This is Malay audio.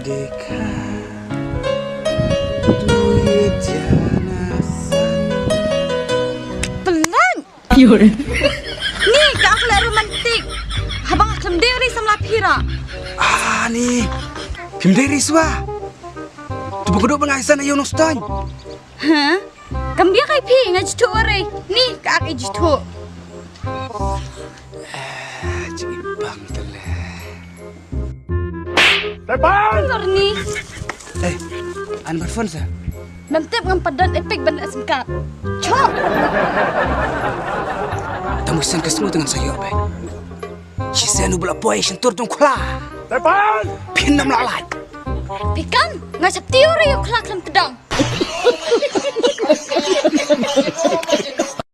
dekat duit janasan. Pelan. Yun. Nih, ke akhlak romantik. Habang aklam diri sama lapira. Nih. Kim dari swa. Coba kedua pengaisan ayo nostan. Hah? Kambia kay pi ngajtu ore. Nih, ke ak ijtu. Cibang tele. Lor nih. An berfon sa. Mantep ngampadan epek banda singkat. Cok. Tamusan kesemu dengan saya apa? Saya nu bela poy sentur tong kula. Pinam lalai. Pikan, ngajap tiore yuk kelak lam tedang.